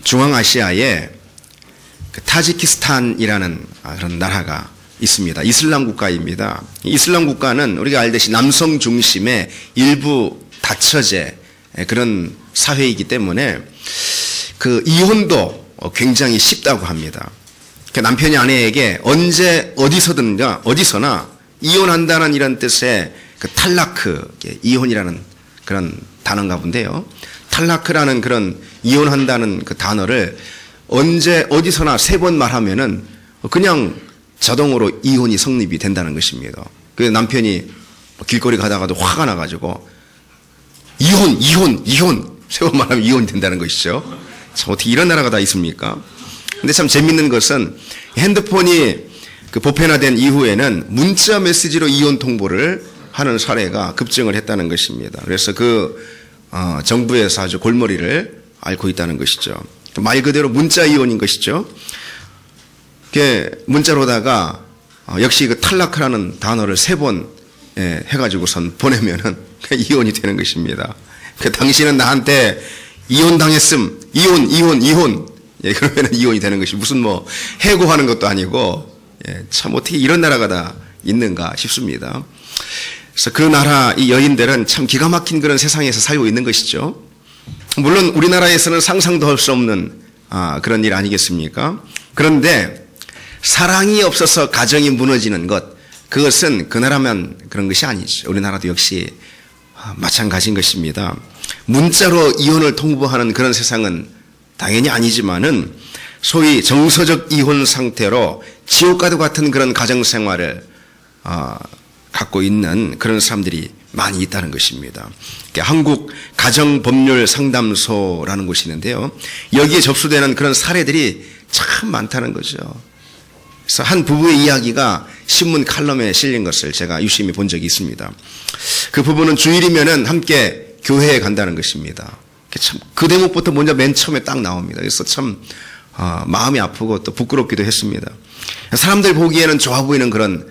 중앙아시아에 그 타지키스탄이라는 그런 나라가 있습니다. 이슬람 국가입니다. 이슬람 국가는 우리가 알듯이 남성 중심의 일부 다처제 그런 사회이기 때문에 그 이혼도 굉장히 쉽다고 합니다. 남편이 아내에게 언제 어디서나 이혼한다는 이런 뜻의 그 탈라크, 이혼이라는 그런 단어인가 본데요. 탈라크라는 그런 이혼한다는 그 단어를 언제 어디서나 3번 말하면은 그냥 자동으로 이혼이 성립이 된다는 것입니다. 그래서 남편이 길거리 가다가도 화가 나가지고 이혼 3번 말하면 이혼이 된다는 것이죠. 참 어떻게 이런 나라가 다 있습니까? 근데 참 재밌는 것은 핸드폰이 그 보편화된 이후에는 문자 메시지로 이혼 통보를 하는 사례가 급증을 했다는 것입니다. 그래서 정부에서 아주 골머리를 앓고 있다는 것이죠. 말 그대로 문자 이혼인 것이죠. 문자로다가 역시 그 탈락하라는 단어를 3번 해가지고선 보내면은 이혼이 되는 것입니다. 당신은 나한테 이혼당했음, 이혼. 그러면 이혼이 되는 것이 무슨 해고하는 것도 아니고, 참 어떻게 이런 나라가 다 있는가 싶습니다. 그래서 그 나라 이 여인들은 참 기가 막힌 그런 세상에서 살고 있는 것이죠. 물론 우리나라에서는 상상도 할 수 없는 그런 일 아니겠습니까? 그런데 사랑이 없어서 가정이 무너지는 것, 그것은 그 나라만 그런 것이 아니죠. 우리나라도 역시 마찬가지인 것입니다. 문자로 이혼을 통보하는 그런 세상은 당연히 아니지만은 소위 정서적 이혼 상태로 지옥과도 같은 그런 가정생활을 갖고 있는 그런 사람들이 많이 있다는 것입니다. 한국 가정법률상담소라는 곳이 있는데요. 여기에 접수되는 그런 사례들이 참 많다는 거죠. 그래서 한 부부의 이야기가 신문 칼럼에 실린 것을 제가 유심히 본 적이 있습니다. 그 부부는 주일이면은 함께 교회에 간다는 것입니다. 참 그 대목부터 먼저 맨 처음에 딱 나옵니다. 그래서 참 마음이 아프고 또 부끄럽기도 했습니다. 사람들 보기에는 좋아 보이는 그런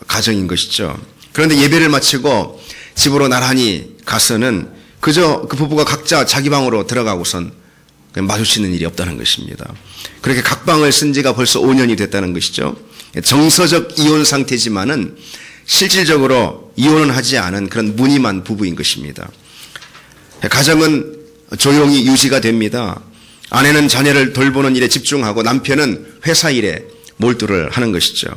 가정인 것이죠. 그런데 예배를 마치고 집으로 나란히 가서는 그저 그 부부가 각자 자기 방으로 들어가고선 마주치는 일이 없다는 것입니다. 그렇게 각방을 쓴 지가 벌써 5년이 됐다는 것이죠. 정서적 이혼 상태지만은 실질적으로 이혼은 하지 않은 그런 무늬만 부부인 것입니다. 가정은 조용히 유지가 됩니다. 아내는 자녀를 돌보는 일에 집중하고 남편은 회사 일에 몰두를 하는 것이죠.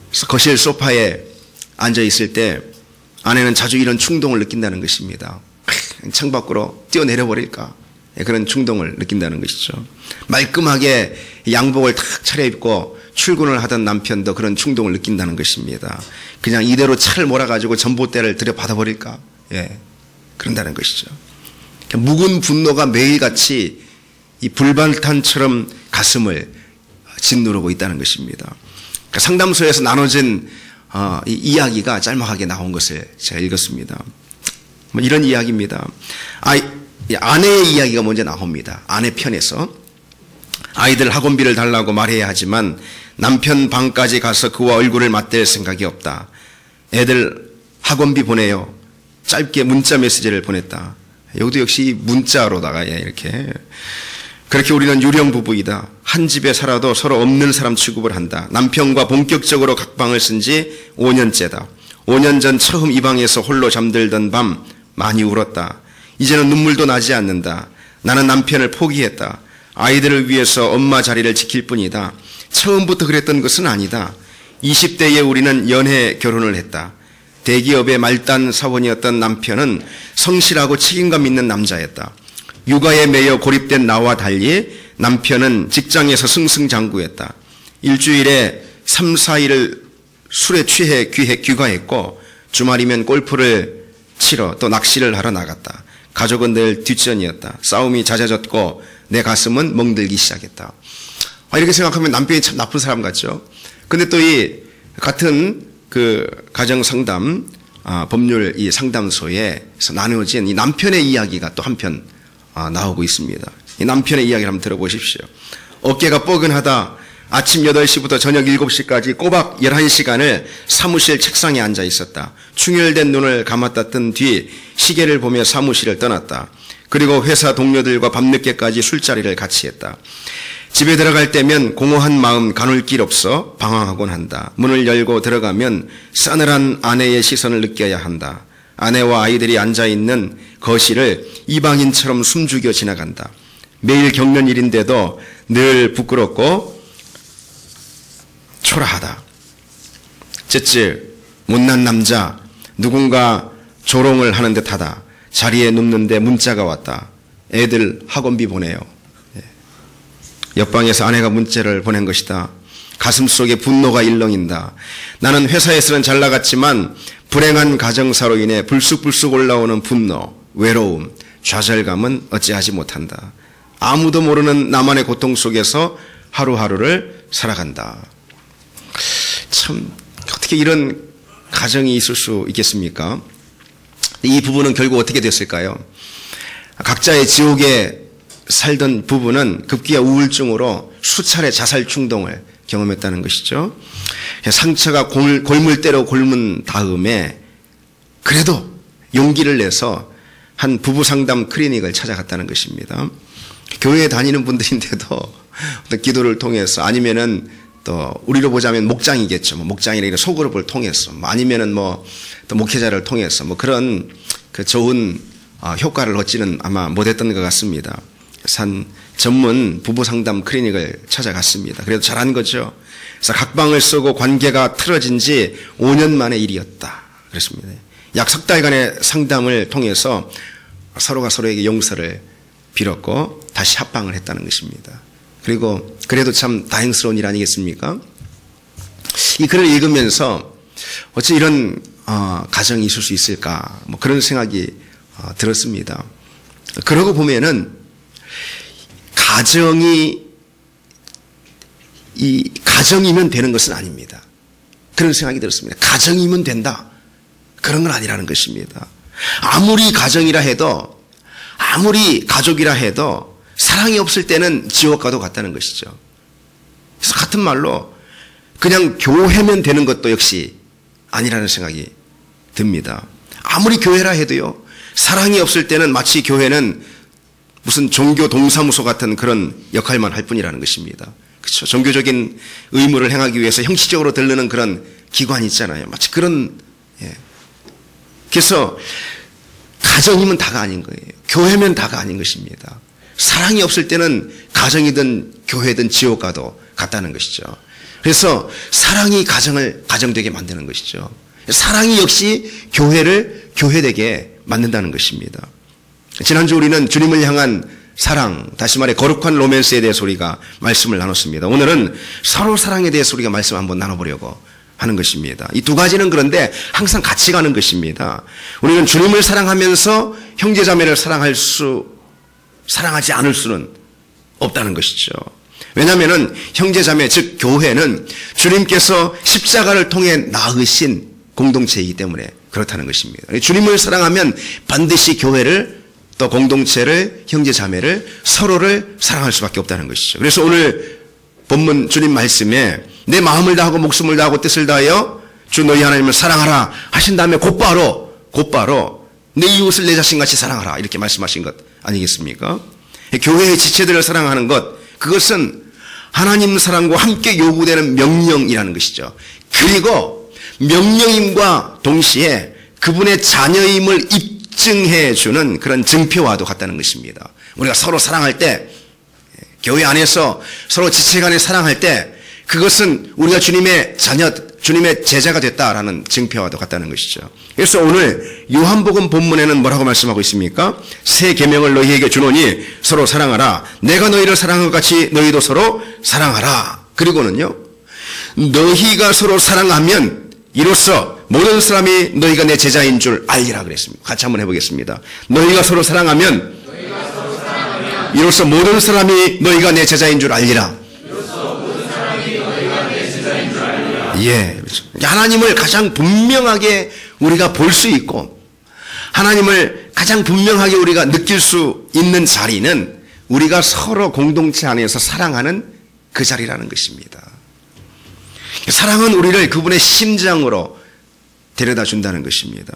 그래서 거실 소파에 앉아 있을 때 아내는 자주 이런 충동을 느낀다는 것입니다. 창밖으로 뛰어내려 버릴까, 그런 충동을 느낀다는 것이죠. 말끔하게 양복을 탁 차려입고 출근을 하던 남편도 그런 충동을 느낀다는 것입니다. 그냥 이대로 차를 몰아가지고 전봇대를 들여받아버릴까, 그런다는 것이죠. 묵은 분노가 매일같이 이 불발탄처럼 가슴을 짓누르고 있다는 것입니다. 상담소에서 나눠진 이 이야기가 짤막하게 나온 것을 제가 읽었습니다. 이런 이야기입니다. 아내의 이야기가 먼저 나옵니다. 아내 편에서 아이들 학원비를 달라고 말해야 하지만 남편 방까지 가서 그와 얼굴을 맞댈 생각이 없다. 애들 학원비 보내요. 짧게 문자 메시지를 보냈다. 여기도 역시 문자로다가 이렇게. 그렇게 우리는 유령 부부이다. 한 집에 살아도 서로 없는 사람 취급을 한다. 남편과 본격적으로 각방을 쓴 지 5년째다. 5년 전 처음 이 방에서 홀로 잠들던 밤 많이 울었다. 이제는 눈물도 나지 않는다. 나는 남편을 포기했다. 아이들을 위해서 엄마 자리를 지킬 뿐이다. 처음부터 그랬던 것은 아니다. 20대에 우리는 연애 결혼을 했다. 대기업의 말단 사원이었던 남편은 성실하고 책임감 있는 남자였다. 육아에 매여 고립된 나와 달리 남편은 직장에서 승승장구했다. 일주일에 3, 4일을 술에 취해 귀가했고 주말이면 골프를 치러 또 낚시를 하러 나갔다. 가족은 늘 뒷전이었다. 싸움이 잦아졌고 내 가슴은 멍들기 시작했다. 이렇게 생각하면 남편이 참 나쁜 사람 같죠. 근데 또 이 같은 그 가정상담 법률 이 상담소에서 나누어진 이 남편의 이야기가 또 한편 나오고 있습니다. 이 남편의 이야기를 한번 들어보십시오. 어깨가 뻐근하다. 아침 8시부터 저녁 7시까지 꼬박 11시간을 사무실 책상에 앉아 있었다. 충혈된 눈을 감았다 뜬 뒤 시계를 보며 사무실을 떠났다. 그리고 회사 동료들과 밤늦게까지 술자리를 같이 했다. 집에 들어갈 때면 공허한 마음 가눌 길 없어 방황하곤 한다. 문을 열고 들어가면 싸늘한 아내의 시선을 느껴야 한다. 아내와 아이들이 앉아있는 거실을 이방인처럼 숨죽여 지나간다. 매일 겪는 일인데도 늘 부끄럽고 초라하다. 쯧쯧 못난 남자, 누군가 조롱을 하는 듯하다. 자리에 눕는데 문자가 왔다. 애들 학원비 보내요. 옆방에서 아내가 문자를 보낸 것이다. 가슴속에 분노가 일렁인다. 나는 회사에서는 잘 나갔지만 불행한 가정사로 인해 불쑥불쑥 올라오는 분노, 외로움, 좌절감은 어찌하지 못한다. 아무도 모르는 나만의 고통 속에서 하루하루를 살아간다. 참 어떻게 이런 가정이 있을 수 있겠습니까? 이 부부는 결국 어떻게 됐을까요? 각자의 지옥에 살던 부부는 급기야 우울증으로 수차례 자살 충동을 경험했다는 것이죠. 상처가 골물대로 곪은 다음에 그래도 용기를 내서 한 부부 상담 클리닉을 찾아갔다는 것입니다. 교회에 다니는 분들인데도 어떤 기도를 통해서 아니면은 또 우리로 보자면 목장이겠죠. 목장이나 소그룹을 통해서 아니면은 또 목회자를 통해서 그런 그 좋은 효과를 얻지는 아마 못했던 것 같습니다. 산 전문 부부 상담 클리닉을 찾아갔습니다. 그래도 잘한 거죠. 그래서 각방을 쓰고 관계가 틀어진 지 5년 만의 일이었다. 그랬습니다. 약 석 달간의 상담을 통해서 서로가 서로에게 용서를 빌었고 다시 합방을 했다는 것입니다. 그리고 그래도 참 다행스러운 일 아니겠습니까? 이 글을 읽으면서 어찌 이런 가정이 있을 수 있을까 그런 생각이 들었습니다. 그러고 보면은 가정이면 되는 것은 아닙니다. 그런 생각이 들었습니다. 가정이면 된다. 그런 건 아니라는 것입니다. 아무리 가정이라 해도 아무리 가족이라 해도 사랑이 없을 때는 지옥과도 같다는 것이죠. 그래서 같은 말로 그냥 교회면 되는 것도 역시 아니라는 생각이 듭니다. 아무리 교회라 해도요, 사랑이 없을 때는 마치 교회는 무슨 종교 동사무소 같은 그런 역할만 할 뿐이라는 것입니다. 그렇죠? 종교적인 의무를 행하기 위해서 형식적으로 들르는 그런 기관이 있잖아요. 마치 그런, 그래서 가정이면 다가 아닌 거예요. 교회면 다가 아닌 것입니다. 사랑이 없을 때는 가정이든 교회든 지옥과도 같다는 것이죠. 그래서 사랑이 가정을 가정되게 만드는 것이죠. 사랑이 역시 교회를 교회되게 만든다는 것입니다. 지난주 우리는 주님을 향한 사랑, 다시 말해 거룩한 로맨스에 대해서 우리가 말씀을 나눴습니다. 오늘은 서로 사랑에 대해서 우리가 말씀 한번 나눠보려고 하는 것입니다. 이 두 가지는 그런데 항상 같이 가는 것입니다. 우리는 주님을 사랑하면서 형제자매를 사랑하지 않을 수는 없다는 것이죠. 왜냐하면 형제자매 즉 교회는 주님께서 십자가를 통해 낳으신 공동체이기 때문에 그렇다는 것입니다. 주님을 사랑하면 반드시 교회를 또 공동체를 형제자매를 서로를 사랑할 수밖에 없다는 것이죠. 그래서 오늘 본문 주님 말씀에 내 마음을 다하고 목숨을 다하고 뜻을 다하여 주 너희 하나님을 사랑하라 하신 다음에 곧바로 내 이웃을 내 자신같이 사랑하라 이렇게 말씀하신 것 아니겠습니까? 교회의 지체들을 사랑하는 것, 그것은 하나님 사랑과 함께 요구되는 명령이라는 것이죠. 그리고 명령임과 동시에 그분의 자녀임을 입증해 주는 그런 증표와도 같다는 것입니다. 우리가 서로 사랑할 때, 교회 안에서 서로 지체 간에 사랑할 때 그것은 우리가 주님의 자녀, 주님의 제자가 됐다라는 증표와도 같다는 것이죠. 그래서 오늘 요한복음 본문에는 뭐라고 말씀하고 있습니까? 새 계명을 너희에게 주노니 서로 사랑하라. 내가 너희를 사랑한 것 같이 너희도 서로 사랑하라. 그리고는요, 너희가 서로 사랑하면 이로써 모든 사람이 너희가 내 제자인 줄 알리라 그랬습니다. 같이 한번 해보겠습니다. 너희가 서로 사랑하면 이로써 모든 사람이 너희가 내 제자인 줄 알리라. 예, 하나님을 가장 분명하게 우리가 볼 수 있고 하나님을 가장 분명하게 우리가 느낄 수 있는 자리는 우리가 서로 공동체 안에서 사랑하는 그 자리라는 것입니다. 사랑은 우리를 그분의 심장으로 데려다 준다는 것입니다.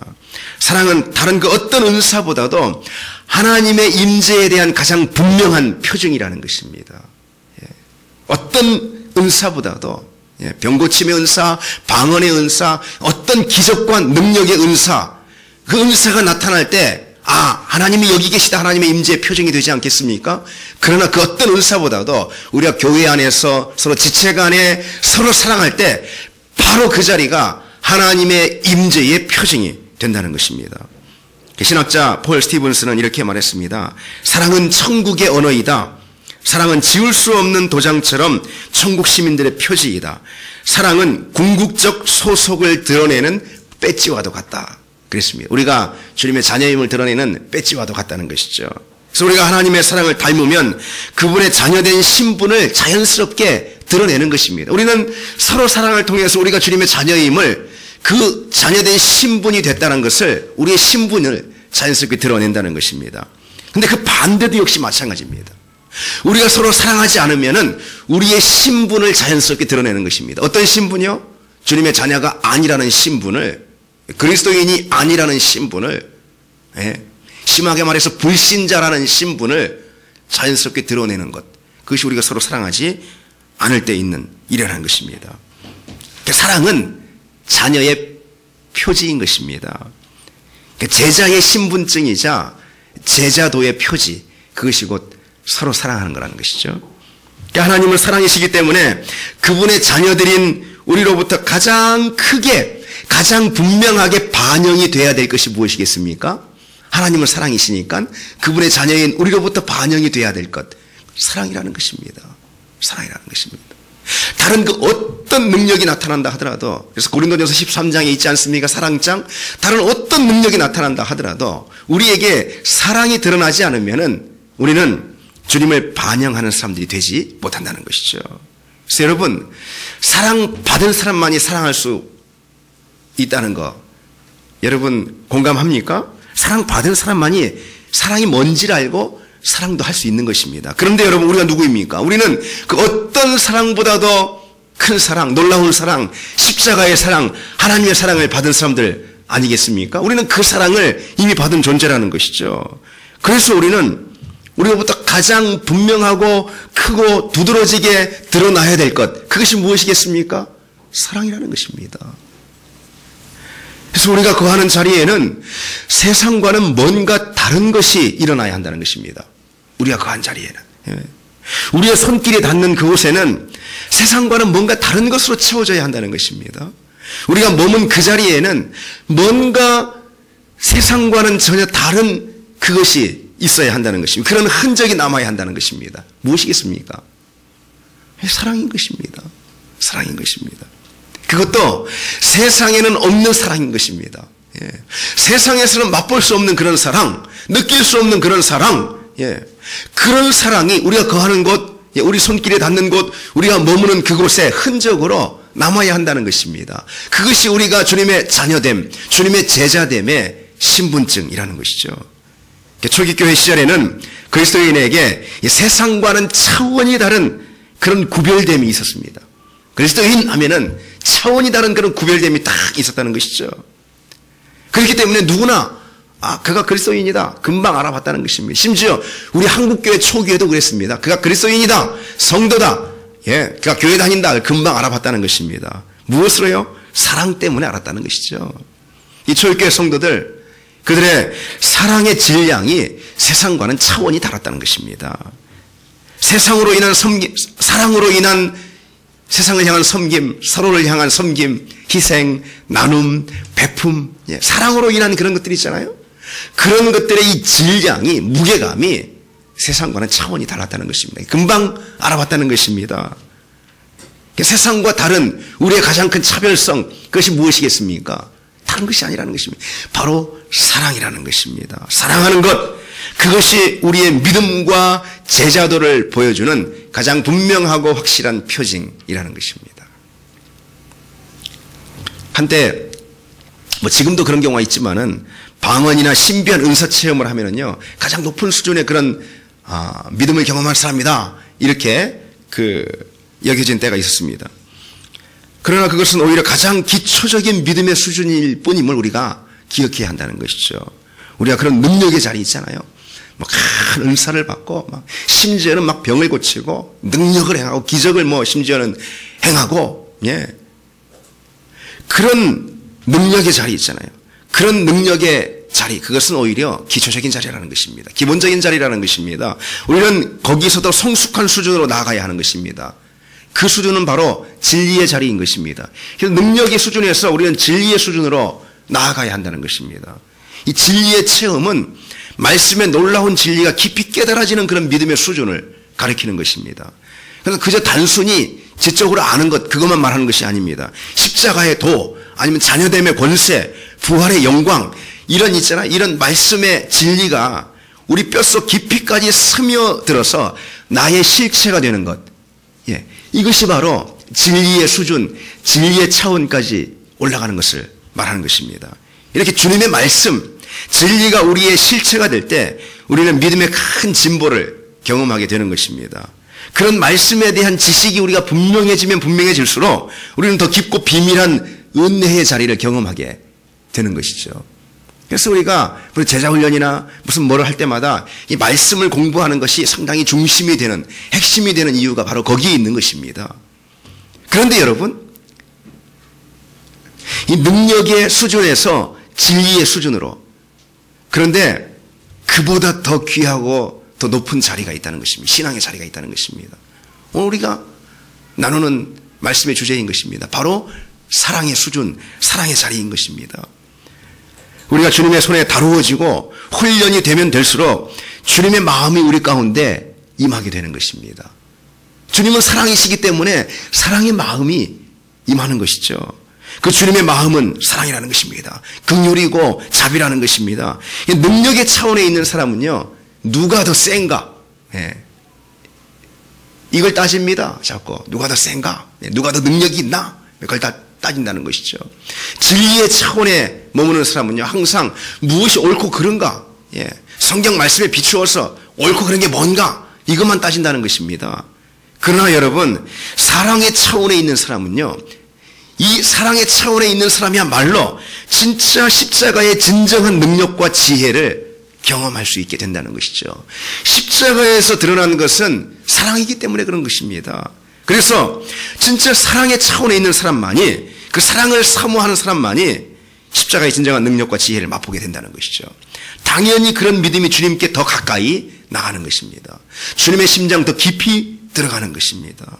사랑은 다른 그 어떤 은사보다도 하나님의 임재에 대한 가장 분명한 표징이라는 것입니다. 어떤 은사보다도 병고침의 은사, 방언의 은사, 어떤 기적과 능력의 은사, 그 은사가 나타날 때 하나님이 여기 계시다, 하나님의 임재의 표징이 되지 않겠습니까? 그러나 그 어떤 은사보다도 우리가 교회 안에서 서로 지체 간에 서로 사랑할 때 바로 그 자리가 하나님의 임재의 표징이 된다는 것입니다. 신학자 폴 스티븐스는 이렇게 말했습니다. 사랑은 천국의 언어이다. 사랑은 지울 수 없는 도장처럼 천국 시민들의 표지이다. 사랑은 궁극적 소속을 드러내는 배지와도 같다. 그랬습니다. 우리가 주님의 자녀임을 드러내는 배지와도 같다는 것이죠. 그래서 우리가 하나님의 사랑을 닮으면 그분의 자녀된 신분을 자연스럽게 드러내는 것입니다. 우리는 서로 사랑을 통해서 우리가 주님의 자녀임을, 그 자녀된 신분이 됐다는 것을, 우리의 신분을 자연스럽게 드러낸다는 것입니다. 그런데 그 반대도 역시 마찬가지입니다. 우리가 서로 사랑하지 않으면은 우리의 신분을 자연스럽게 드러내는 것입니다. 어떤 신분이요? 주님의 자녀가 아니라는 신분을, 그리스도인이 아니라는 신분을, 심하게 말해서 불신자라는 신분을 자연스럽게 드러내는 것, 그것이 우리가 서로 사랑하지 않을 때 있는 일이라는 것입니다. 사랑은 자녀의 표지인 것입니다. 제자의 신분증이자 제자도의 표지, 그것이 곧 서로 사랑하는 거라는 것이죠. 하나님을 사랑하시기 때문에 그분의 자녀들인 우리로부터 가장 크게, 가장 분명하게 반영이 돼야 될 것이 무엇이겠습니까? 하나님을 사랑이시니까 그분의 자녀인 우리로부터 반영이 돼야 될 것, 사랑이라는 것입니다. 사랑이라는 것입니다. 다른 그 어떤 능력이 나타난다 하더라도, 그래서 고린도전서 13장에 있지 않습니까? 사랑장. 다른 어떤 능력이 나타난다 하더라도 우리에게 사랑이 드러나지 않으면은 우리는 주님을 반영하는 사람들이 되지 못한다는 것이죠. 그래서 여러분, 사랑받은 사람만이 사랑할 수 있다는 거, 여러분 공감합니까? 사랑받은 사람만이 사랑이 뭔지를 알고 사랑도 할 수 있는 것입니다. 그런데 여러분, 우리가 누구입니까? 우리는 그 어떤 사랑보다도 큰 사랑, 놀라운 사랑, 십자가의 사랑, 하나님의 사랑을 받은 사람들 아니겠습니까? 우리는 그 사랑을 이미 받은 존재라는 것이죠. 그래서 우리는 우리로부터 가장 분명하고 크고 두드러지게 드러나야 될 것, 그것이 무엇이겠습니까? 사랑이라는 것입니다. 그래서 우리가 거하는 자리에는 세상과는 뭔가 다른 것이 일어나야 한다는 것입니다. 우리가 거한 자리에는, 우리의 손길이 닿는 그곳에는 세상과는 뭔가 다른 것으로 채워져야 한다는 것입니다. 우리가 머문 그 자리에는 뭔가 세상과는 전혀 다른 그것이 있어야 한다는 것입니다. 그런 흔적이 남아야 한다는 것입니다. 무엇이겠습니까? 사랑인 것입니다. 사랑인 것입니다. 그것도 세상에는 없는 사랑인 것입니다. 세상에서는 맛볼 수 없는 그런 사랑, 느낄 수 없는 그런 사랑, 그런 사랑이 우리가 거하는 곳, 우리 손길에 닿는 곳, 우리가 머무는 그곳에 흔적으로 남아야 한다는 것입니다. 그것이 우리가 주님의 자녀됨, 주님의 제자됨의 신분증이라는 것이죠. 초기 교회 시절에는 그리스도인에게 세상과는 차원이 다른 그런 구별됨이 있었습니다. 그리스도인 하면은 차원이 다른 그런 구별됨이 딱 있었다는 것이죠. 그렇기 때문에 누구나 그가 그리스도인이다 금방 알아봤다는 것입니다. 심지어 우리 한국교회 초기에도 그랬습니다. 그가 그리스도인이다, 성도다, 그가 교회 다닌다, 금방 알아봤다는 것입니다. 무엇으로요? 사랑 때문에 알았다는 것이죠. 이 초기교회 성도들, 그들의 사랑의 질량이 세상과는 차원이 달랐다는 것입니다. 세상으로 인한 사랑으로 인한 세상을 향한 섬김, 서로를 향한 섬김, 희생, 나눔, 베품, 사랑으로 인한 그런 것들이 있잖아요. 그런 것들의 이 질량이, 무게감이 세상과는 차원이 달랐다는 것입니다. 금방 알아봤다는 것입니다. 세상과 다른 우리의 가장 큰 차별성, 그것이 무엇이겠습니까? 다른 것이 아니라는 것입니다. 바로 사랑이라는 것입니다. 사랑하는 것, 그것이 우리의 믿음과 제자도를 보여주는 가장 분명하고 확실한 표징이라는 것입니다. 한때 지금도 그런 경우가 있지만은 방언이나 신비한 은사 체험을 하면은요, 가장 높은 수준의 그런 믿음을 경험할 사람이다, 이렇게 여겨진 때가 있었습니다. 그러나 그것은 오히려 가장 기초적인 믿음의 수준일 뿐임을 우리가 기억해야 한다는 것이죠. 우리가 그런 능력의 자리 있잖아요. 큰 은사를 받고 심지어는 병을 고치고 능력을 행하고 기적을 심지어는 행하고 그런 능력의 자리 있잖아요. 그런 능력의 자리, 그것은 오히려 기초적인 자리라는 것입니다. 기본적인 자리라는 것입니다. 우리는 거기서도 성숙한 수준으로 나아가야 하는 것입니다. 그 수준은 바로 진리의 자리인 것입니다. 그래서 능력의 수준에서 우리는 진리의 수준으로 나아가야 한다는 것입니다. 이 진리의 체험은 말씀의 놀라운 진리가 깊이 깨달아지는 그런 믿음의 수준을 가리키는 것입니다. 그래서 그저 단순히 지적으로 아는 것, 그것만 말하는 것이 아닙니다. 십자가의 도, 아니면 자녀됨의 권세, 부활의 영광, 이런 말씀의 진리가 우리 뼛속 깊이까지 스며들어서 나의 실체가 되는 것. 이것이 바로 진리의 수준, 진리의 차원까지 올라가는 것을 말하는 것입니다. 이렇게 주님의 말씀, 진리가 우리의 실체가 될 때 우리는 믿음의 큰 진보를 경험하게 되는 것입니다. 그런 말씀에 대한 지식이 우리가 분명해지면 분명해질수록 우리는 더 깊고 비밀한 은혜의 자리를 경험하게 되는 것이죠. 그래서 우리가 제자훈련이나 무슨 뭐를 할 때마다 이 말씀을 공부하는 것이 상당히 중심이 되는, 핵심이 되는 이유가 바로 거기에 있는 것입니다. 그런데 여러분, 이 능력의 수준에서 진리의 수준으로, 그런데 그보다 더 귀하고 더 높은 자리가 있다는 것입니다. 신앙의 자리가 있다는 것입니다. 오늘 우리가 나누는 말씀의 주제인 것입니다. 바로 사랑의 수준, 사랑의 자리인 것입니다. 우리가 주님의 손에 다루어지고 훈련이 되면 될수록 주님의 마음이 우리 가운데 임하게 되는 것입니다. 주님은 사랑이시기 때문에 사랑의 마음이 임하는 것이죠. 그 주님의 마음은 사랑이라는 것입니다. 긍휼이고 자비라는 것입니다. 능력의 차원에 있는 사람은요, 누가 더 센가? 이걸 따집니다. 자꾸 누가 더 센가? 누가 더 능력이 있나? 그걸 다 따진다는 것이죠. 진리의 차원에 머무는 사람은요, 항상 무엇이 옳고 그른가? 성경 말씀에 비추어서 옳고 그른 게 뭔가? 이것만 따진다는 것입니다. 그러나 여러분, 사랑의 차원에 있는 사람은요, 이 사랑의 차원에 있는 사람이야말로 진짜 십자가의 진정한 능력과 지혜를 경험할 수 있게 된다는 것이죠. 십자가에서 드러난 것은 사랑이기 때문에 그런 것입니다. 그래서 진짜 사랑의 차원에 있는 사람만이, 그 사랑을 사모하는 사람만이 십자가의 진정한 능력과 지혜를 맛보게 된다는 것이죠. 당연히 그런 믿음이 주님께 더 가까이 나가는 것입니다. 주님의 심장 더 깊이 들어가는 것입니다.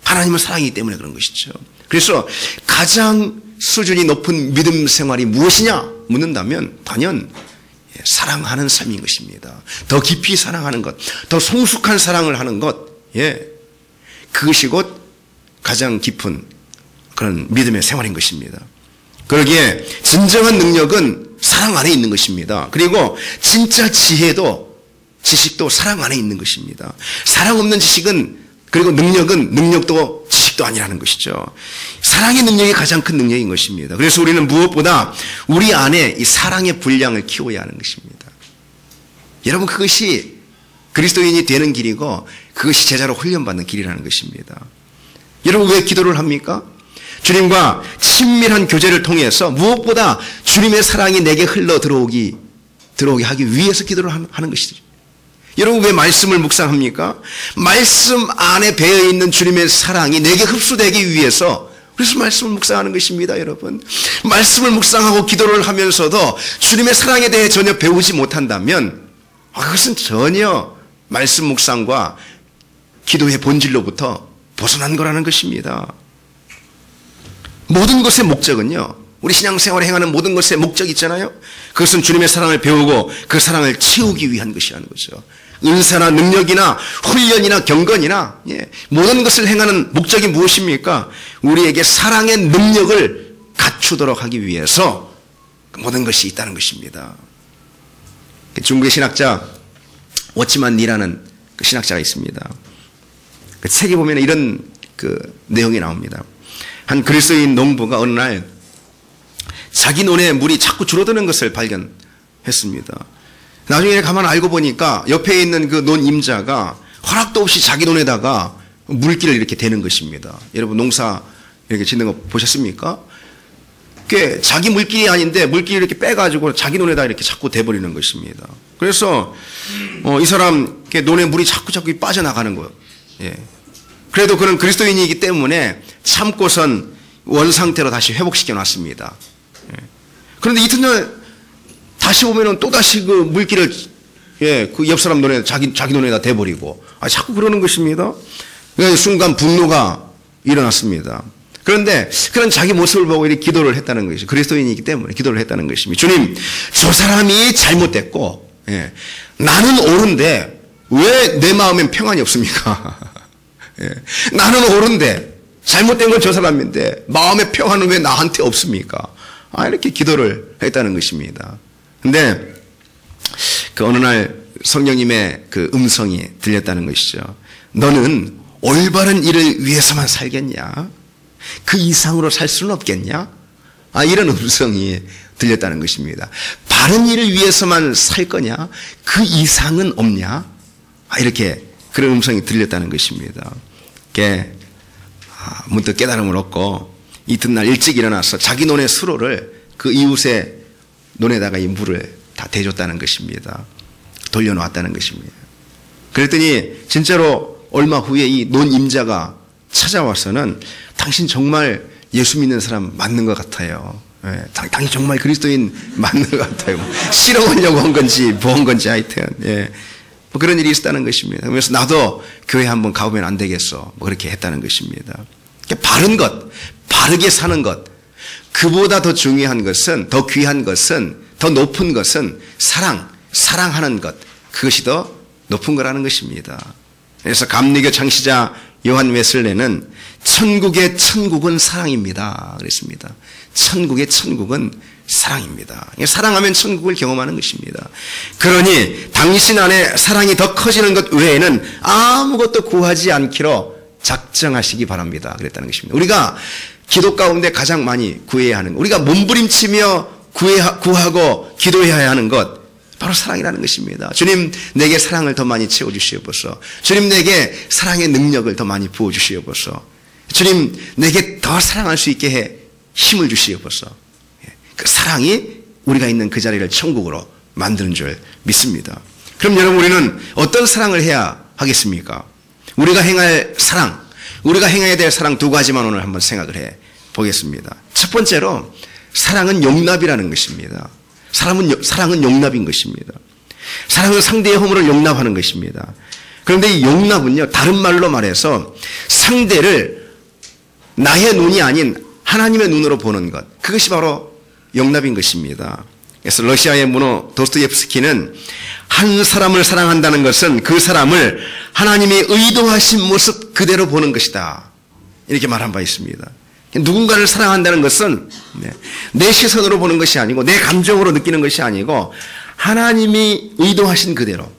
하나님은 사랑이기 때문에 그런 것이죠. 그래서 가장 수준이 높은 믿음 생활이 무엇이냐 묻는다면 단연 사랑하는 삶인 것입니다. 더 깊이 사랑하는 것, 더 성숙한 사랑을 하는 것, 그것이 곧 가장 깊은 그런 믿음의 생활인 것입니다. 그러기에 진정한 능력은 사랑 안에 있는 것입니다. 그리고 진짜 지식도 사랑 안에 있는 것입니다. 사랑 없는 지식은, 그리고 능력도 지식도 아니라는 것이죠. 사랑의 능력이 가장 큰 능력인 것입니다. 그래서 우리는 무엇보다 우리 안에 이 사랑의 분량을 키워야 하는 것입니다. 여러분, 그것이 그리스도인이 되는 길이고 그것이 제자로 훈련받는 길이라는 것입니다. 여러분, 왜 기도를 합니까? 주님과 친밀한 교제를 통해서 무엇보다 주님의 사랑이 내게 흘러 들어오게 하기 위해서 기도를 하는 것이죠. 여러분, 왜 말씀을 묵상합니까? 말씀 안에 배어있는 주님의 사랑이 내게 흡수되기 위해서, 그래서 말씀을 묵상하는 것입니다. 여러분, 말씀을 묵상하고 기도를 하면서도 주님의 사랑에 대해 전혀 배우지 못한다면 그것은 전혀 말씀 묵상과 기도의 본질로부터 벗어난 거라는 것입니다. 모든 것의 목적은요, 우리 신앙생활에 행하는 모든 것의 목적이 있잖아요. 그것은 주님의 사랑을 배우고 그 사랑을 채우기 위한 것이라는 거죠. 은사나 능력이나 훈련이나 경건이나 모든 것을 행하는 목적이 무엇입니까? 우리에게 사랑의 능력을 갖추도록 하기 위해서 모든 것이 있다는 것입니다. 중국의 신학자 워치만 니라는 그 신학자가 있습니다. 그 책에 보면 이런 그 내용이 나옵니다. 한 그리스도인 농부가 어느 날 자기 논에 물이 자꾸 줄어드는 것을 발견했습니다. 나중에 가만 알고 보니까 옆에 있는 그 논 임자가 허락도 없이 자기 논에다가 물기를 이렇게 대는 것입니다. 여러분, 농사 이렇게 짓는 거 보셨습니까? 꽤 자기 물길이 아닌데 물길 이렇게 빼가지고 자기 논에다 이렇게 자꾸 대버리는 것입니다. 그래서 이 사람 논에 물이 자꾸 빠져나가는 거예요. 예. 그래도 그는 그리스도인이기 때문에 참고선 원 상태로 다시 회복시켜 놨습니다. 예. 그런데 이튿날 다시 보면은 또 다시 그 물길을 그 옆 사람 논에 자기 논에다 대버리고 자꾸 그러는 것입니다. 순간 분노가 일어났습니다. 그런데 그런 자기 모습을 보고 이렇게 기도를 했다는 것이죠. 그리스도인이기 때문에 기도를 했다는 것입니다. 주님, 저 사람이 잘못됐고 나는 옳은데 왜 내 마음엔 평안이 없습니까? 나는 옳은데 잘못된 건 저 사람인데 마음의 평안은 왜 나한테 없습니까? 이렇게 기도를 했다는 것입니다. 근데 그 어느 날 성령님의 그 음성이 들렸다는 것이죠. 너는 올바른 일을 위해서만 살겠냐? 그 이상으로 살 수는 없겠냐? 이런 음성이 들렸다는 것입니다. 바른 일을 위해서만 살 거냐? 그 이상은 없냐? 이렇게 그런 음성이 들렸다는 것입니다. 문득 깨달음을 얻고 이튿날 일찍 일어나서 자기 논의 수로를 그 이웃의 논에다가 이 물을 다 대줬다는 것입니다. 돌려놓았다는 것입니다. 그랬더니 진짜로 얼마 후에 이 논 임자가 찾아와서는 당신 정말 예수 믿는 사람 맞는 것 같아요. 당신 정말 그리스도인 맞는 것 같아요. 실험하려고 한 건지 뭐 한 건지 하여튼 뭐 그런 일이 있었다는 것입니다. 그래서 나도 교회 한번 가보면 안 되겠어. 뭐 그렇게 했다는 것입니다. 바른 것, 바르게 사는 것, 그보다 더 중요한 것은, 더 귀한 것은, 더 높은 것은 사랑하는 것, 그것이 더 높은 거라는 것입니다. 그래서 감리교 창시자 요한 웨슬레는 천국의 천국은 사랑입니다 그랬습니다. 천국의 천국은 사랑입니다. 사랑하면 천국을 경험하는 것입니다. 그러니 당신 안에 사랑이 더 커지는 것 외에는 아무것도 구하지 않기로 작정하시기 바랍니다 그랬다는 것입니다. 우리가 기도 가운데 가장 많이 구해야 하는 것, 우리가 몸부림치며 구하고 기도해야 하는 것, 바로 사랑이라는 것입니다. 주님, 내게 사랑을 더 많이 채워주시옵소서. 주님, 내게 사랑의 능력을 더 많이 부어주시옵소서. 주님, 내게 더 사랑할 수 있게 해 힘을 주시옵소서. 그 사랑이 우리가 있는 그 자리를 천국으로 만드는 줄 믿습니다. 그럼 여러분, 우리는 어떤 사랑을 해야 하겠습니까? 우리가 행할 사랑, 우리가 행해야 될 사랑 두 가지만 오늘 한번 생각을 해 보겠습니다. 첫 번째로 사랑은 용납이라는 것입니다. 사랑은 용납인 것입니다. 사랑은 상대의 허물을 용납하는 것입니다. 그런데 이 용납은요, 다른 말로 말해서 상대를 나의 눈이 아닌 하나님의 눈으로 보는 것, 그것이 바로 용납인 것입니다. 그래서 러시아의 문호 도스토옙스키는 한 사람을 사랑한다는 것은 그 사람을 하나님이 의도하신 모습 그대로 보는 것이다, 이렇게 말한 바 있습니다. 누군가를 사랑한다는 것은 내 시선으로 보는 것이 아니고 내 감정으로 느끼는 것이 아니고 하나님이 의도하신 그대로,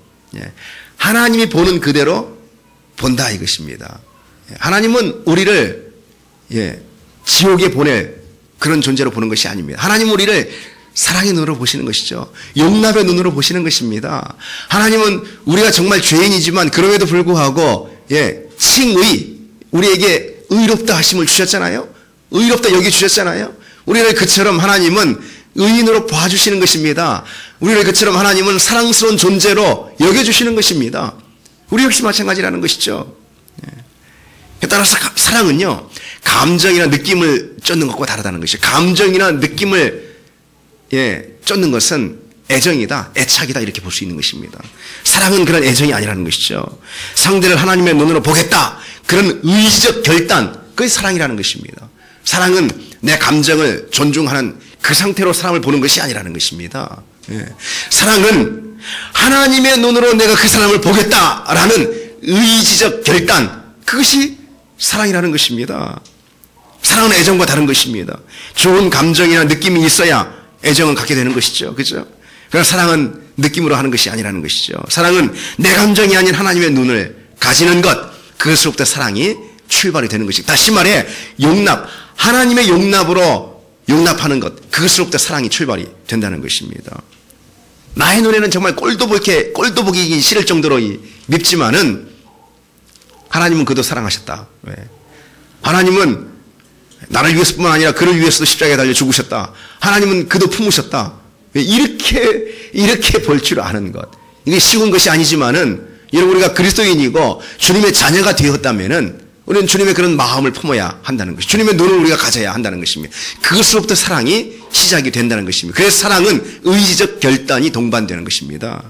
하나님이 보는 그대로 본다 이것입니다. 하나님은 우리를 지옥에 보낼 그런 존재로 보는 것이 아닙니다. 하나님은 우리를 사랑의 눈으로 보시는 것이죠. 용납의 눈으로 보시는 것입니다. 하나님은 우리가 정말 죄인이지만 그럼에도 불구하고 칭의, 우리에게 의롭다 하심을 주셨잖아요. 의롭다 여겨주셨잖아요. 우리를 그처럼 하나님은 의인으로 봐주시는 것입니다. 우리를 그처럼 하나님은 사랑스러운 존재로 여겨주시는 것입니다. 우리 역시 마찬가지라는 것이죠. 따라서 사랑은요, 감정이나 느낌을 쫓는 것과 다르다는 것이죠. 감정이나 느낌을 쫓는 것은 애정이다, 애착이다, 이렇게 볼 수 있는 것입니다. 사랑은 그런 애정이 아니라는 것이죠. 상대를 하나님의 눈으로 보겠다, 그런 의지적 결단, 그것이 사랑이라는 것입니다. 사랑은 내 감정을 존중하는 그 상태로 사람을 보는 것이 아니라는 것입니다. 사랑은 하나님의 눈으로 내가 그 사람을 보겠다라는 의지적 결단, 그것이 사랑이라는 것입니다. 사랑은 애정과 다른 것입니다. 좋은 감정이나 느낌이 있어야 애정은 갖게 되는 것이죠. 그죠? 그러나 사랑은 느낌으로 하는 것이 아니라는 것이죠. 사랑은 내 감정이 아닌 하나님의 눈을 가지는 것, 그것으로부터 사랑이 출발이 되는 것입니다. 다시 말해, 용납, 하나님의 용납으로 용납하는 것, 그것으로부터 사랑이 출발이 된다는 것입니다. 나의 눈에는 정말 꼴도 보기 싫을 정도로 밉지만은 하나님은 그도 사랑하셨다. 왜? 하나님은 나를 위해서뿐만 아니라 그를 위해서도 십자가에 달려 죽으셨다. 하나님은 그도 품으셨다. 이렇게 볼 줄 아는 것. 이게 쉬운 것이 아니지만은 여러분 우리가 그리스도인이고 주님의 자녀가 되었다면은 우리는 주님의 그런 마음을 품어야 한다는 것이 주님의 눈을 우리가 가져야 한다는 것입니다. 그것으로부터 사랑이 시작이 된다는 것입니다. 그래서 사랑은 의지적 결단이 동반되는 것입니다.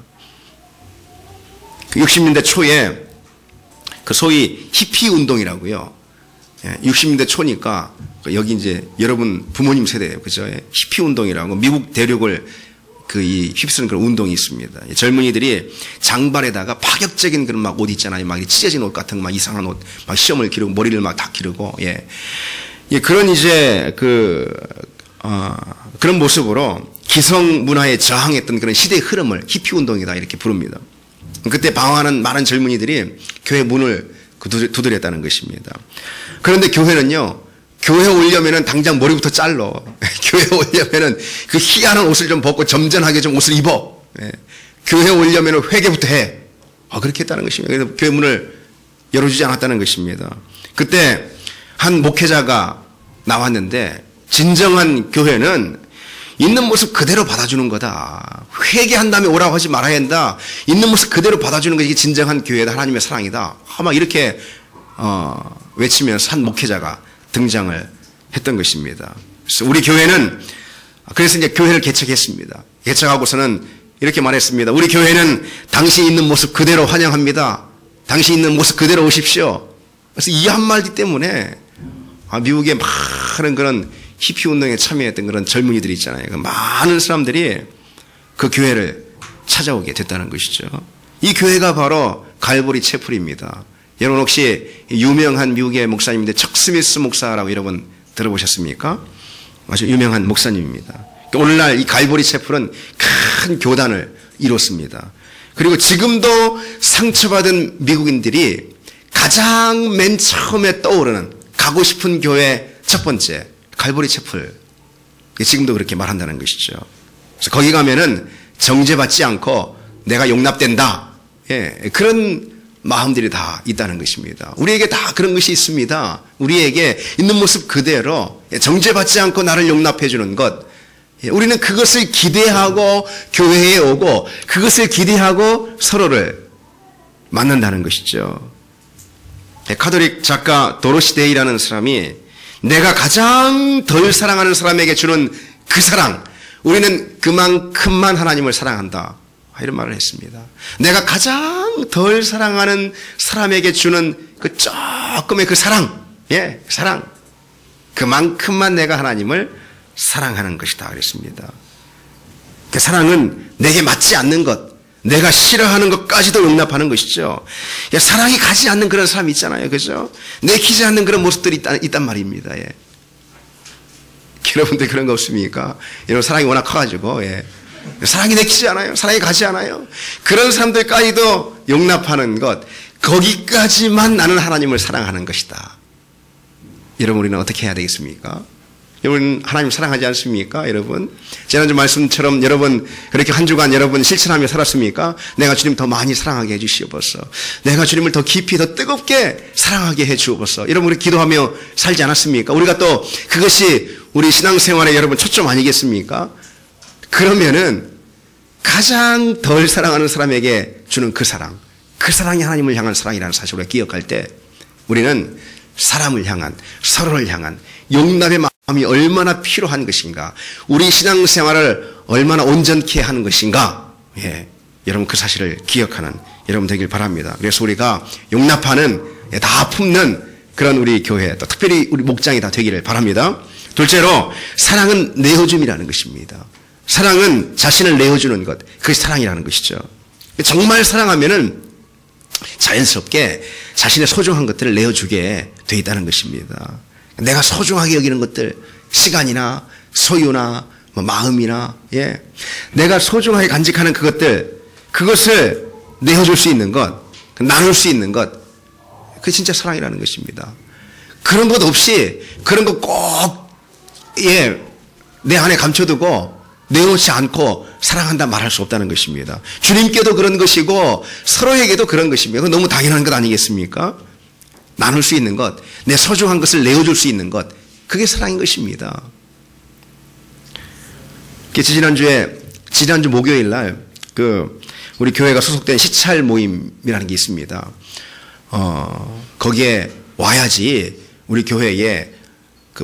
60년대 초에 그 소위 히피 운동이라고요. 60년대 초니까 여기 이제 여러분 부모님 세대예요. 그죠? 히피 운동이라고 미국 대륙을 이 휩쓰는 그런 운동이 있습니다. 젊은이들이 장발에다가 파격적인 그런 막 옷 있잖아요. 막 찢어진 옷 같은 막 이상한 옷, 막 시험을 기르고 머리를 막 다 기르고, 그런 이제 그런 모습으로 기성 문화에 저항했던 그런 시대의 흐름을 히피 운동이다 이렇게 부릅니다. 그때 방황하는 많은 젊은이들이 교회 문을 두드렸다는 것입니다. 그런데 교회는요, 교회 오려면은 당장 머리부터 잘라. 교회 오려면은 그 희한한 옷을 좀 벗고 점잖하게 좀 옷을 입어. 교회 오려면은 회개부터 해. 그렇게 했다는 것입니다. 그래서 교회 문을 열어주지 않았다는 것입니다. 그때 한 목회자가 나왔는데 진정한 교회는 있는 모습 그대로 받아주는 거다. 회개한 다음에 오라고 하지 말아야 한다. 있는 모습 그대로 받아주는 것이 진정한 교회다. 하나님의 사랑이다. 아마 이렇게 외치면서 한 목회자가 등장을 했던 것입니다. 그래서 우리 교회는 그래서 이제 교회를 개척했습니다. 개척하고서는 이렇게 말했습니다. 우리 교회는 당신 있는 모습 그대로 환영합니다. 당신 있는 모습 그대로 오십시오. 그래서 이 한마디 때문에 미국의 많은 그런 히피 운동에 참여했던 그런 젊은이들이 있잖아요. 그 많은 사람들이 그 교회를 찾아오게 됐다는 것이죠. 이 교회가 바로 갈보리 채플입니다. 여러분 혹시 유명한 미국의 목사님인데 척 스미스 목사라고 여러분 들어보셨습니까? 아주 유명한 목사님입니다. 오늘날 이 갈보리 채플은 큰 교단을 이뤘습니다. 그리고 지금도 상처받은 미국인들이 가장 맨 처음에 떠오르는 가고 싶은 교회 첫 번째 갈보리 채플. 지금도 그렇게 말한다는 것이죠. 그래서 거기 가면은 정죄받지 않고 내가 용납된다. 그런 마음들이 다 있다는 것입니다. 우리에게 다 그런 것이 있습니다. 우리에게 있는 모습 그대로 정죄받지 않고 나를 용납해 주는 것. 우리는 그것을 기대하고 교회에 오고 그것을 기대하고 서로를 만난다는 것이죠. 카톨릭 작가 도로시 데이라는 사람이 내가 가장 덜 사랑하는 사람에게 주는 그 사랑, 우리는 그만큼만 하나님을 사랑한다. 이런 말을 했습니다. 내가 가장 덜 사랑하는 사람에게 주는 그 조금의 그 사랑, 사랑. 그만큼만 내가 하나님을 사랑하는 것이다. 그랬습니다. 그 사랑은 내게 맞지 않는 것, 내가 싫어하는 것까지도 용납하는 것이죠. 사랑이 가지 않는 그런 사람이 있잖아요. 그죠? 내키지 않는 그런 모습들이 있단 말입니다. 여러분들 그런 거 없습니까? 여러분 사랑이 워낙 커가지고, 사랑이 내키지 않아요. 사랑이 가지 않아요. 그런 사람들까지도 용납하는 것, 거기까지만 나는 하나님을 사랑하는 것이다. 여러분 우리는 어떻게 해야 되겠습니까? 여러분 하나님 사랑하지 않습니까? 여러분 지난주 말씀처럼 여러분 그렇게 한 주간 여러분 실천하며 살았습니까? 내가 주님 더 많이 사랑하게 해주시옵소서. 내가 주님을 더 깊이 더 뜨겁게 사랑하게 해주옵소서. 여러분 우리 기도하며 살지 않았습니까? 우리가 또 그것이 우리 신앙생활에 여러분 초점 아니겠습니까? 그러면은 가장 덜 사랑하는 사람에게 주는 그 사랑이 하나님을 향한 사랑이라는 사실을 기억할 때 우리는 사람을 향한, 서로를 향한 용납의 마음이 얼마나 필요한 것인가, 우리 신앙생활을 얼마나 온전케 하는 것인가, 여러분 그 사실을 기억하는 여러분 되길 바랍니다. 그래서 우리가 용납하는, 다 품는 그런 우리 교회, 또 특별히 우리 목장이 다 되기를 바랍니다. 둘째로 사랑은 내어줌이라는 것입니다. 사랑은 자신을 내어주는 것, 그것이 사랑이라는 것이죠. 정말 사랑하면은 자연스럽게 자신의 소중한 것들을 내어주게 돼 있다는 것입니다. 내가 소중하게 여기는 것들, 시간이나 소유나 마음이나, 내가 소중하게 간직하는 그것들, 그것을 내어줄 수 있는 것, 나눌 수 있는 것, 그게 진짜 사랑이라는 것입니다. 그런 것 없이 그런 거 꼭 내 안에 감춰두고 내놓지 않고 사랑한다 말할 수 없다는 것입니다. 주님께도 그런 것이고 서로에게도 그런 것입니다. 그건 너무 당연한 것 아니겠습니까? 나눌 수 있는 것, 내 소중한 것을 내어줄 수 있는 것, 그게 사랑인 것입니다. 지난주 목요일 날 우리 교회가 소속된 시찰 모임이라는 게 있습니다. 거기에 와야지 우리 교회에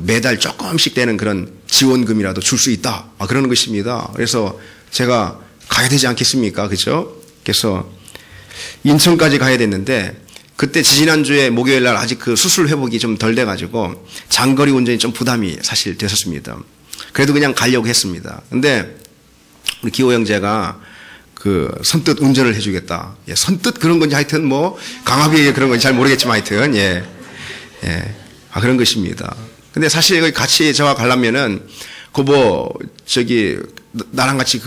매달 조금씩 되는 그런 지원금이라도 줄 수 있다. 그러는 것입니다. 그래서 제가 가야 되지 않겠습니까? 그죠? 그래서 인천까지 가야 됐는데 그때 지난주에 목요일 날 아직 그 수술 회복이 좀 덜 돼가지고 장거리 운전이 좀 부담이 사실 됐었습니다. 그래도 그냥 가려고 했습니다. 근데 우리 기호 형제가 선뜻 운전을 해주겠다. 선뜻 그런 건지 하여튼 강압이 그런 건지 잘 모르겠지만 하여튼, 그런 것입니다. 근데 사실 같이 저와 가려면은, 나랑 같이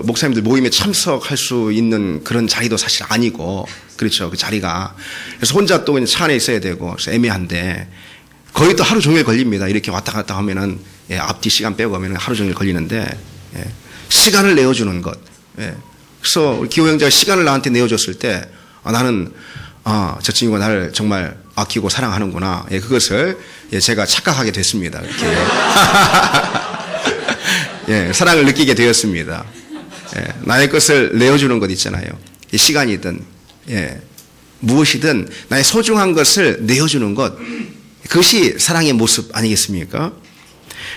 목사님들 모임에 참석할 수 있는 그런 자리도 사실 아니고, 그렇죠. 그 자리가. 그래서 혼자 또 그냥 차 안에 있어야 되고, 그래서 애매한데, 거의 또 하루 종일 걸립니다. 이렇게 왔다 갔다 하면은, 앞뒤 시간 빼고 하면은 하루 종일 걸리는데, 시간을 내어주는 것. 그래서 우리 기호 형제가 시간을 나한테 내어줬을 때, 나는, 저 친구가 나를 정말 아끼고 사랑하는구나. 그것을 제가 착각하게 됐습니다. 이렇게. 사랑을 느끼게 되었습니다. 나의 것을 내어주는 것 있잖아요. 시간이든, 무엇이든 나의 소중한 것을 내어주는 것. 그것이 사랑의 모습 아니겠습니까?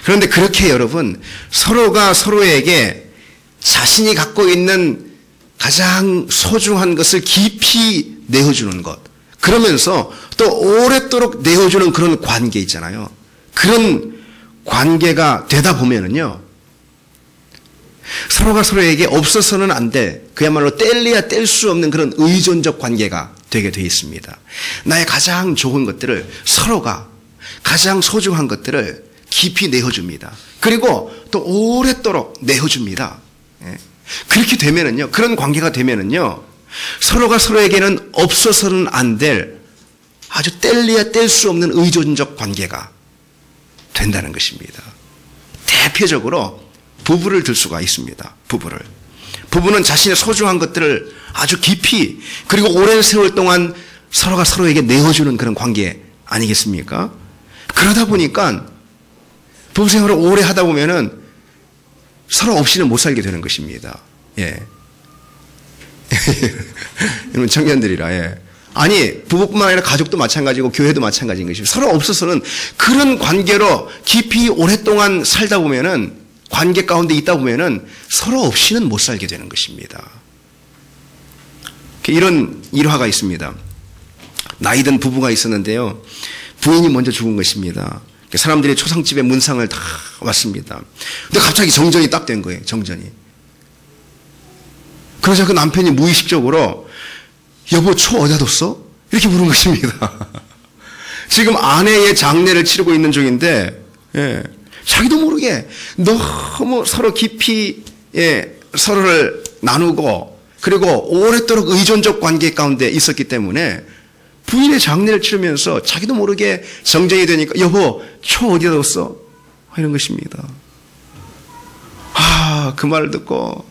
그런데 그렇게 여러분, 서로가 서로에게 자신이 갖고 있는 가장 소중한 것을 깊이 내어주는 것. 그러면서 또 오랫도록 내어주는 그런 관계 있잖아요. 그런 관계가 되다 보면은요, 서로가 서로에게 없어서는 안 될, 그야말로 뗄래야 뗄 수 없는 그런 의존적 관계가 되게 되어 있습니다. 나의 가장 좋은 것들을 서로가 가장 소중한 것들을 깊이 내어줍니다. 그리고 또 오랫도록 내어줍니다. 그렇게 되면은요, 그런 관계가 되면은요, 서로가 서로에게는 없어서는 안 될 아주 뗄래야 뗄 수 없는 의존적 관계가 된다는 것입니다. 대표적으로 부부를 들 수가 있습니다. 부부는 자신의 소중한 것들을 아주 깊이 그리고 오랜 세월 동안 서로가 서로에게 내어주는 그런 관계 아니겠습니까? 그러다 보니까 부부 생활을 오래 하다 보면은 서로 없이는 못 살게 되는 것입니다. 이런 청년들이라, 아니, 부부뿐만 아니라 가족도 마찬가지고 교회도 마찬가지인 것입니다. 서로 없어서는 그런 관계로 깊이 오랫동안 살다 보면은, 관계 가운데 있다 보면은 서로 없이는 못 살게 되는 것입니다. 이런 일화가 있습니다. 나이든 부부가 있었는데요. 부인이 먼저 죽은 것입니다. 사람들이 초상집에 문상을 다 왔습니다. 근데 갑자기 정전이 딱 된 거예요. 정전이. 그러자 그 남편이 무의식적으로 여보 초 어디다 뒀어? 이렇게 물은 것입니다. 지금 아내의 장례를 치르고 있는 중인데 자기도 모르게 너무 서로 깊이 서로를 나누고 그리고 오랫도록 의존적 관계 가운데 있었기 때문에 부인의 장례를 치르면서 자기도 모르게 정전이 되니까 여보 초 어디다 뒀어? 이런 것입니다. 그 말을 듣고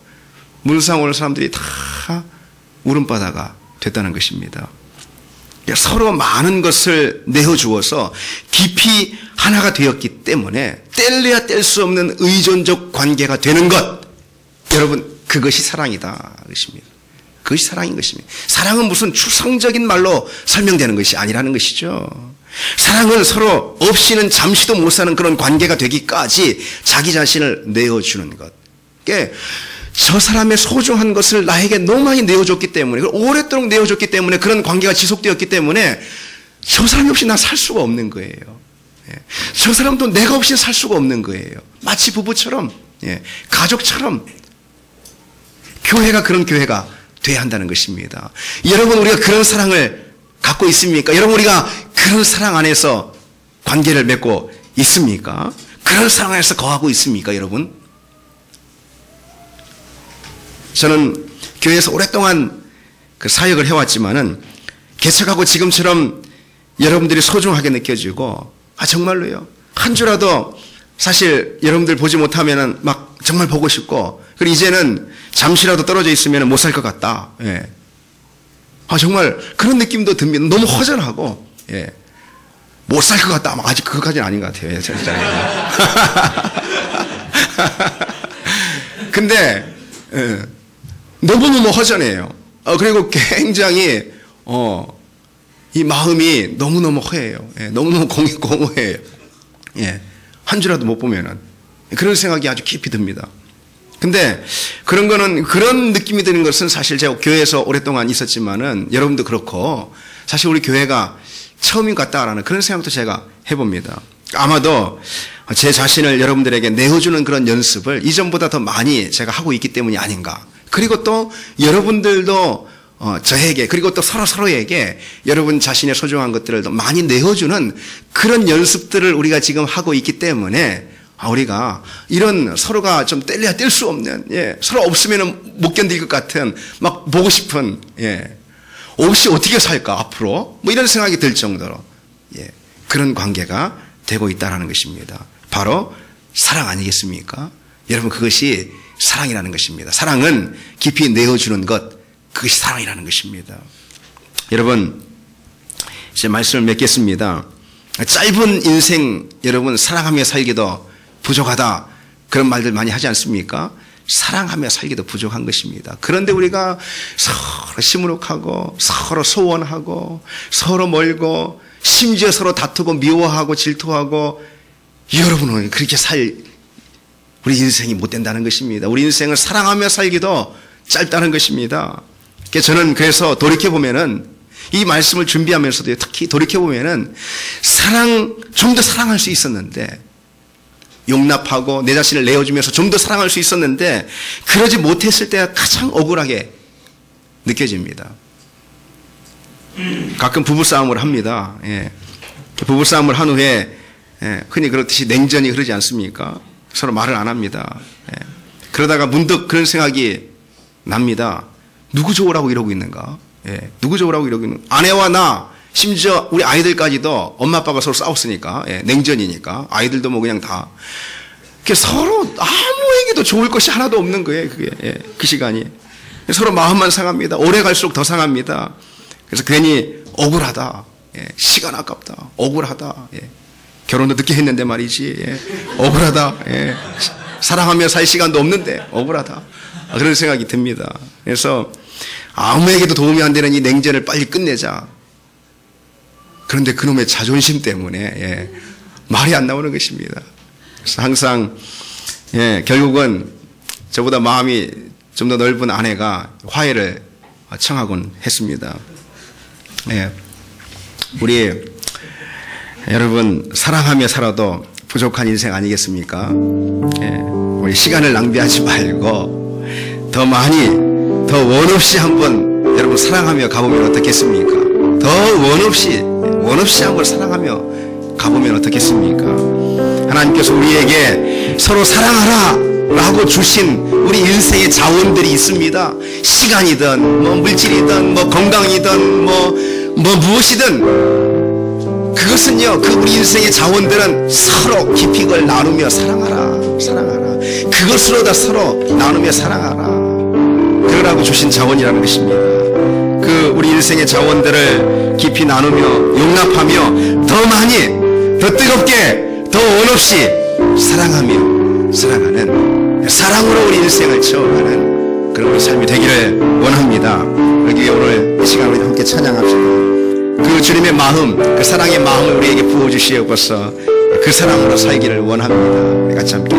문상 올 사람들이 다 울음바다가 됐다는 것입니다. 서로 많은 것을 내어주어서 깊이 하나가 되었기 때문에 뗄래야 뗄 수 없는 의존적 관계가 되는 것. 여러분, 그것이 사랑이다. 것입니다. 그것이 사랑인 것입니다. 사랑은 무슨 추상적인 말로 설명되는 것이 아니라는 것이죠. 사랑은 서로 없이는 잠시도 못 사는 그런 관계가 되기까지 자기 자신을 내어주는 것. 저 사람의 소중한 것을 나에게 너무 많이 내어줬기 때문에, 오랫도록 내어줬기 때문에, 그런 관계가 지속되었기 때문에 저 사람이 없이 나 살 수가 없는 거예요. 저 사람도 내가 없이 살 수가 없는 거예요. 마치 부부처럼, 가족처럼 교회가 그런 교회가 돼야 한다는 것입니다. 여러분, 우리가 그런 사랑을 갖고 있습니까? 여러분, 우리가 그런 사랑 안에서 관계를 맺고 있습니까? 그런 사랑 안에서 거하고 있습니까, 여러분? 저는 교회에서 오랫동안 그 사역을 해왔지만은 개척하고 지금처럼 여러분들이 소중하게 느껴지고, 정말로요. 한 주라도 사실 여러분들 보지 못하면은 막 정말 보고 싶고, 그리고 이제는 잠시라도 떨어져 있으면 못 살 것 같다. 정말 그런 느낌도 듭니다. 너무 허전하고, 못 살 것 같다. 아직 그것까지는 아닌 것 같아요. 진짜. 근데 너무너무 허전해요. 그리고 굉장히 이 마음이 너무너무 허해요. 너무너무 공허해요. 한 주라도 못 보면은 그런 생각이 아주 깊이 듭니다. 근데 그런 느낌이 드는 것은 사실 제가 교회에서 오랫동안 있었지만은 여러분도 그렇고 사실 우리 교회가 처음인 것 같다라는 그런 생각도 제가 해봅니다. 아마도 제 자신을 여러분들에게 내어주는 그런 연습을 이전보다 더 많이 제가 하고 있기 때문이 아닌가. 그리고 또 여러분들도 저에게 그리고 또 서로에게 여러분 자신의 소중한 것들을 더 많이 내어주는 그런 연습들을 우리가 지금 하고 있기 때문에 우리가 이런 서로가 좀 뗄래야 뗄 수 없는 서로 없으면 못 견딜 것 같은 막 보고 싶은 없이 어떻게 살까 앞으로 뭐 이런 생각이 들 정도로 그런 관계가 되고 있다는 것입니다. 바로 사랑 아니겠습니까? 여러분 그것이 사랑이라는 것입니다. 사랑은 깊이 내어주는 것 그것이 사랑이라는 것입니다. 여러분 이제 말씀을 맺겠습니다. 짧은 인생 여러분 사랑하며 살기도 부족하다 그런 말들 많이 하지 않습니까? 사랑하며 살기도 부족한 것입니다. 그런데 우리가 서로 시무룩하고 서로 소원하고 서로 멀고 심지어 서로 다투고 미워하고 질투하고 여러분은 그렇게 우리 인생이 못 된다는 것입니다. 우리 인생을 사랑하며 살기도 짧다는 것입니다. 저는 그래서 돌이켜보면은 이 말씀을 준비하면서도 특히 돌이켜보면은 좀 더 사랑할 수 있었는데 용납하고 내 자신을 내어주면서 좀 더 사랑할 수 있었는데 그러지 못했을 때가 가장 억울하게 느껴집니다. 가끔 부부싸움을 합니다. 부부싸움을 한 후에 흔히 그렇듯이 냉전이 흐르지 않습니까? 서로 말을 안 합니다. 그러다가 문득 그런 생각이 납니다. 누구 좋으라고 이러고 있는가? 누구 좋으라고 이러고 있는가? 아내와 나 심지어 우리 아이들까지도 엄마 아빠가 서로 싸웠으니까 냉전이니까 아이들도 뭐 그냥 다 서로 아무에게도 좋을 것이 하나도 없는 거예요. 그게 그 시간이 서로 마음만 상합니다. 오래 갈수록 더 상합니다. 그래서 괜히 억울하다. 시간 아깝다. 억울하다. 결혼도 늦게 했는데 말이지. 억울하다. 사랑하며 살 시간도 없는데 억울하다. 그런 생각이 듭니다. 그래서 아무에게도 도움이 안 되는 이 냉전을 빨리 끝내자. 그런데 그놈의 자존심 때문에 말이 안 나오는 것입니다. 그래서 항상 결국은 저보다 마음이 좀 더 넓은 아내가 화해를 청하곤 했습니다. 우리 여러분 사랑하며 살아도 부족한 인생 아니겠습니까? 우리 시간을 낭비하지 말고 더 많이 더 원없이 한번 여러분 사랑하며 가보면 어떻겠습니까? 더 원없이 한번 사랑하며 가보면 어떻겠습니까? 하나님께서 우리에게 서로 사랑하라 라고 주신 우리 인생의 자원들이 있습니다. 시간이든 뭐 물질이든 뭐 건강이든 뭐 무엇이든 그것은요 그 우리 인생의 자원들은 서로 깊이 그걸 나누며 사랑하라 그것으로 다 서로 나누며 사랑하라 그러라고 주신 자원이라는 것입니다. 그 우리 인생의 자원들을 깊이 나누며 용납하며 더 많이 더 뜨겁게 더 원없이 사랑하는 사랑으로 우리 인생을 채워가는 그런 우리 삶이 되기를 원합니다. 여기 오늘 이 시간 우리 함께 찬양합시다. 그 주님의 마음, 그 사랑의 마음을 우리에게 부어주시옵소서. 그 사랑으로 살기를 원합니다. 우리 같이 함께